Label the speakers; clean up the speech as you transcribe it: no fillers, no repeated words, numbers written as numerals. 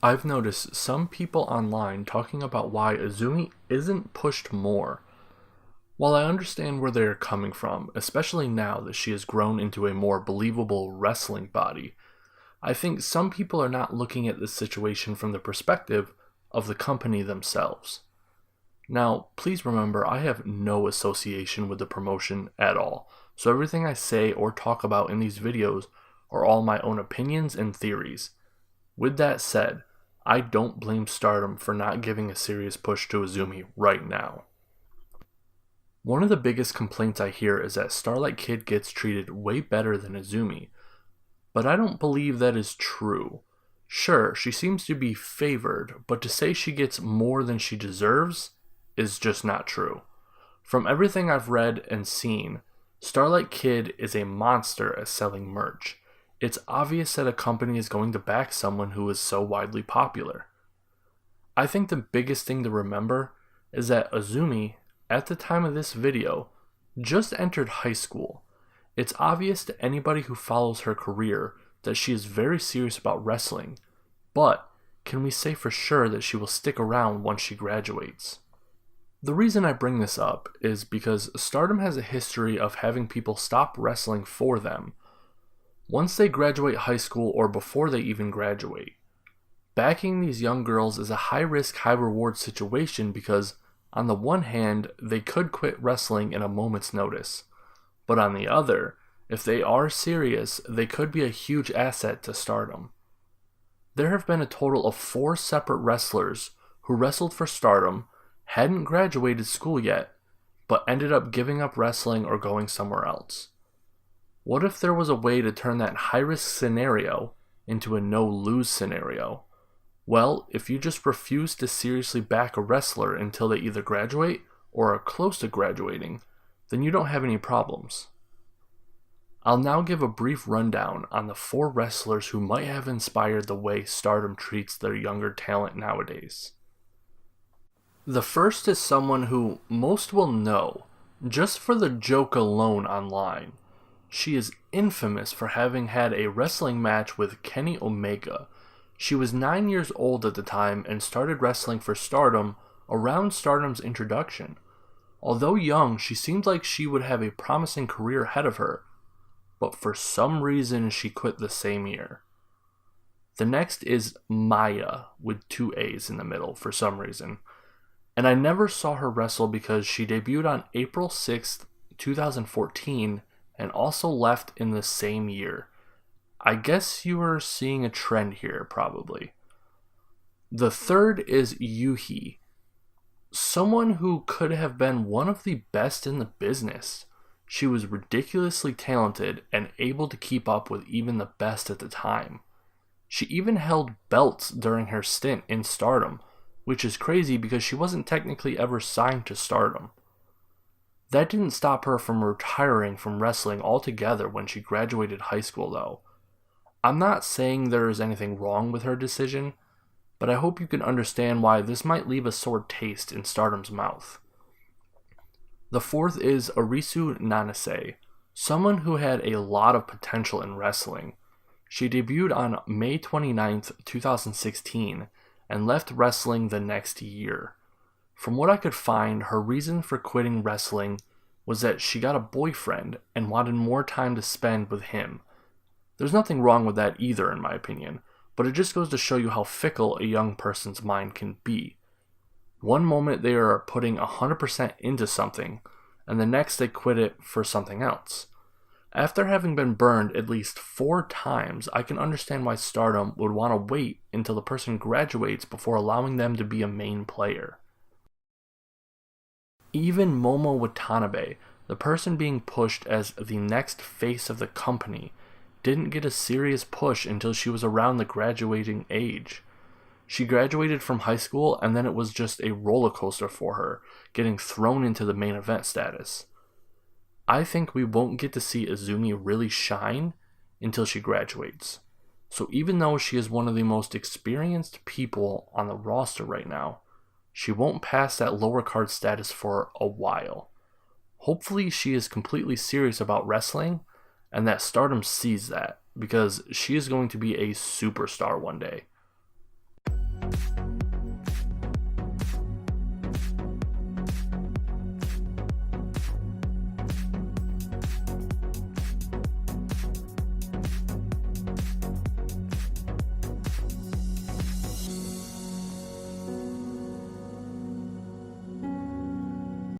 Speaker 1: I've noticed some people online talking about why Azumi isn't pushed more. While I understand where they're coming from, especially now that she has grown into a more believable wrestling body, I think some people are not looking at this situation from the perspective of the company themselves. Now, please remember, I have no association with the promotion at all, so everything I say or talk about in these videos are all my own opinions and theories. With that said, I don't blame Stardom for not giving a serious push to Azumi right now. One of the biggest complaints I hear is that Starlight Kid gets treated way better than Azumi, but I don't believe that is true. Sure, she seems to be favored, but to say she gets more than she deserves is just not true. From everything I've read and seen, Starlight Kid is a monster at selling merch. It's obvious that a company is going to back someone who is so widely popular. I think the biggest thing to remember is that Azumi, at the time of this video, just entered high school. It's obvious to anybody who follows her career that she is very serious about wrestling, but can we say for sure that she will stick around once she graduates? The reason I bring this up is because Stardom has a history of having people stop wrestling for them once they graduate high school or before they even graduate. Backing these young girls is a high-risk, high-reward situation because, on the one hand, they could quit wrestling in a moment's notice, but on the other, if they are serious, they could be a huge asset to Stardom. There have been a total of 4 separate wrestlers who wrestled for Stardom, hadn't graduated school yet, but ended up giving up wrestling or going somewhere else. What if there was a way to turn that high-risk scenario into a no-lose scenario? Well, if you just refuse to seriously back a wrestler until they either graduate or are close to graduating, then you don't have any problems. I'll now give a brief rundown on the 4 wrestlers who might have inspired the way Stardom treats their younger talent nowadays. The first is someone who most will know, just for the joke alone online. She is infamous for having had a wrestling match with Kenny Omega. She was 9 years old at the time and started wrestling for Stardom around Stardom's introduction. Although young, she seemed like she would have a promising career ahead of her, but for some reason she quit the same year. The next is Maya, with 2 A's in the middle for some reason. And I never saw her wrestle because she debuted on April 6th, 2014, and also left in the same year. I guess you are seeing a trend here, probably. The third is Yuhi, someone who could have been one of the best in the business. She was ridiculously talented and able to keep up with even the best at the time. She even held belts during her stint in Stardom, which is crazy because she wasn't technically ever signed to Stardom. That didn't stop her from retiring from wrestling altogether when she graduated high school, though. I'm not saying there is anything wrong with her decision, but I hope you can understand why this might leave a sore taste in Stardom's mouth. The fourth is Arisu Nanase, someone who had a lot of potential in wrestling. She debuted on May 29th, 2016, and left wrestling the next year. From what I could find, her reason for quitting wrestling was that she got a boyfriend and wanted more time to spend with him. There's nothing wrong with that either, in my opinion, but it just goes to show you how fickle a young person's mind can be. One moment they are putting 100% into something, and the next they quit it for something else. After having been burned at least 4 times, I can understand why Stardom would want to wait until the person graduates before allowing them to be a main player. Even Momo Watanabe, the person being pushed as the next face of the company, didn't get a serious push until she was around the graduating age. She graduated from high school and then it was just a roller coaster for her, getting thrown into the main event status. I think we won't get to see Azumi really shine until she graduates. So even though she is one of the most experienced people on the roster right now, she won't pass that lower card status for a while. Hopefully she is completely serious about wrestling and that Stardom sees that, because she is going to be a superstar one day.